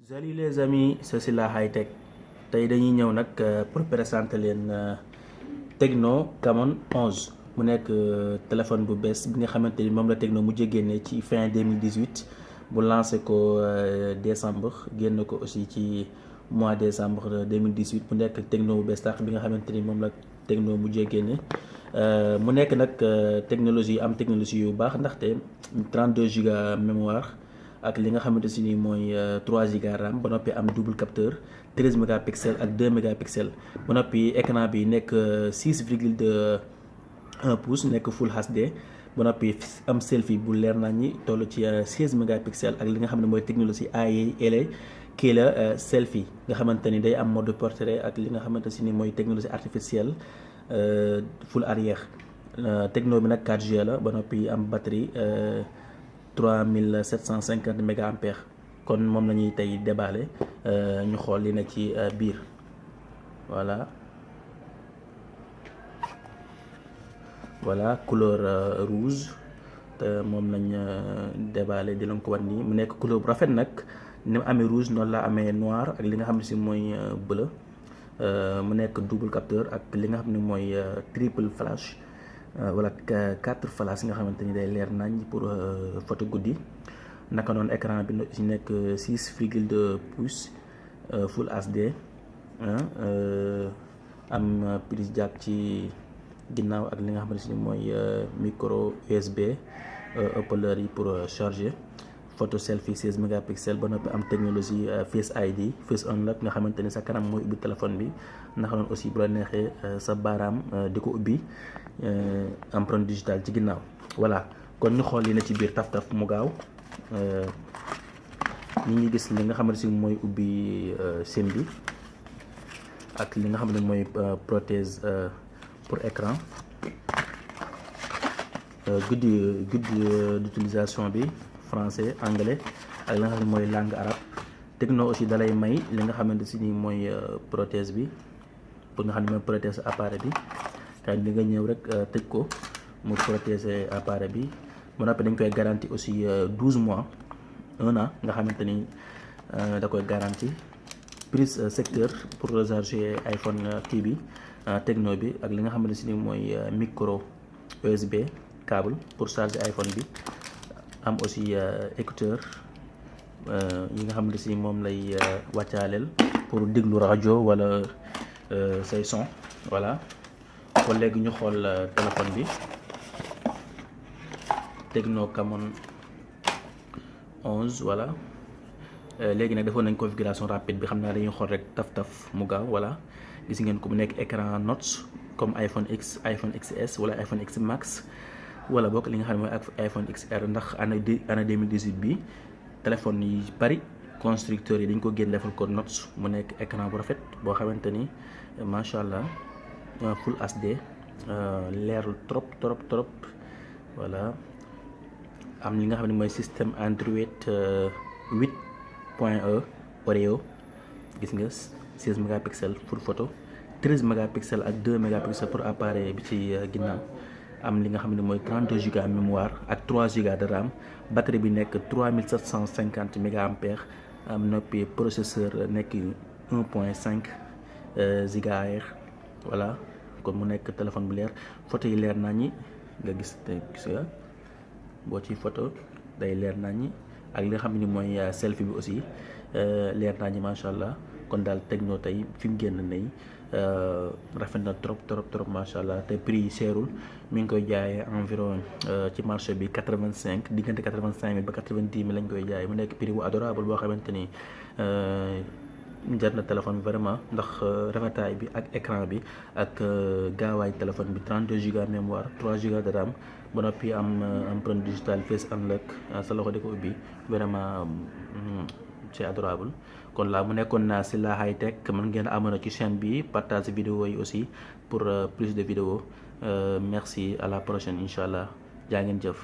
Salut les amis, c'est la High Tech tey dañuy ñëw nag pour présenter leen Tecno Camon 11 mu nekk téléphone bu bees bi nga xamante ni moom la Tecno mujj génne ci fin 2018 bu lancé ko décembre génn ko aussi ci mois décembre 2018 mu nekk Tecno bu bees tax bi nga xamante ni moom la Tecno mujjee génne mu nekk nag technologie yu baax ndaxte 32 giga mémoire ak li nga xamante si ni mooy 3 giga RAM ba noppi am double capteur 13 mégapixels ak 2 mégapixels ba noppi écran bi nekk 6,1 pouces nekk Full HD ba noppi am selfie bu leer nañ ñi toll ci 16 mégapixels ak li nga xam ne mooy technologie AI kii la selfie nga xamante ni day am mode portrait ak li nga xamante si ni mooy technologie artificielle full arrière Tecno bi nag 4G la ba noppi am batterie 3750 mégahampères kon moom la ñuy tey déballer ñu xool li na ci biir voilà couleur rouge te moom lañ déballer di leen ko wan nii mu nekk couleur bu rafet nag ni mu amee rouge noonu la amee noir ak li nga xam ne si mooy bleu mu nekk double capteur ak li nga xam ne mooy triple flash wala 4 flash nga xamante ni day leer nañ pour photo guddi naka noonu écran bi ci nekk 6,2 pouces full HD am prise jack ci ginnaaw ak li nga xamante ni mooy micro USB haut-parleur yi pour charger photo selfie 16 mégapixels ba noppi am technologie Face ID Face Unlock nga xamante ni sa kanam mooy ubbi téléphone bi naka noonu aussi bu la neexee sa baaraam di ko ubbi empreinte digitale ci ginnaaw voilà kon ñu xool li na ci biir taf-taf mu gaaw ñi ngi gis li nga xamante si mooy ubbi sim bi ak li nga xam ne mooy prothèse pour écran guide d'utilisation bi français anglais ak li nga xam ne mooy langue arabe Tecno aussi dalay may li nga xamante si ni mooy prothèse bi pour nga xam ne mooy prothèse appareil bi kay di nga ñëw rek tëj ko mu protéger appareil bi ba noppi dañ koy garantie aussi 12 mois 1 an nga xamante ni da koy garantie prise secteur pour recharger iPhone kii bi Tecno bi ak li nga xamante si ni mooy micro USB câble pour charger iPhone bi am aussi écouteur yi nga xamante si moom lay wàccaaleel pour déglu rajo wala say son voilà kon léegi ñu xool téléphone bi Tecno Camon 11 voilà léegi nag defoon nañ configuration rapide bi xam naa dañuy xool rek taf-taf mu gaaw voilà gis ngeen ko mu nekk écran notch comme iPhone X iPhone XS wala iPhone X Max wala bokk li nga xam ne mooy ak iPhone XR ndax année 2018 bi téléphone yi bari constructeurs yi dañ ko génn defal ko notch mu nekk écran bu rafet boo xamante ni macha allah full HD leerul trop voilà am li nga xam ne mooy système Android 8.1 Oreo gis nga 16 mégapixels pour photo 13 mégapixels ak 2 mégapixels pour appareil bi ci ginnaaw am li nga xam ne mooy 32 giga mémoire ak 3 giga de RAM batterie bi nekk 3750 mégahampères am noppi processeur nekk 1.5 gigahertz voilà kon mu nekk téléphone bu leer photo yi leer naññi nga gis nga boo ci photo day leer naññi ak li nga xam ne mooy selfie bi aussi leer naññi macha allah kon daal Tecno tey fi mu génn nay rafet na trop macha allah te prix yi seerul mi ngi koy jaayee environ ci marché bi 85 diggante 85 000 ba 90 000 lañ koy jaayee mu nekk prix bu adorable boo xamante ni jar na téléphone bi vraiment ndax rafetaay bi ak écran bi ak gaawaay téléphone bi 32 giga mémoire 3 giga de RAM ba noppi am empreinte digitale Face Unlock sa loxo di ko ubbi vraiment c'est adorable kon laa mu nekkoon naa si la High Tech mën ngeen abonné ci chaîne bi partage vidéo yi aussi pour plus de vidéos merci à la prochaine incha allah jaa ngeen jëf.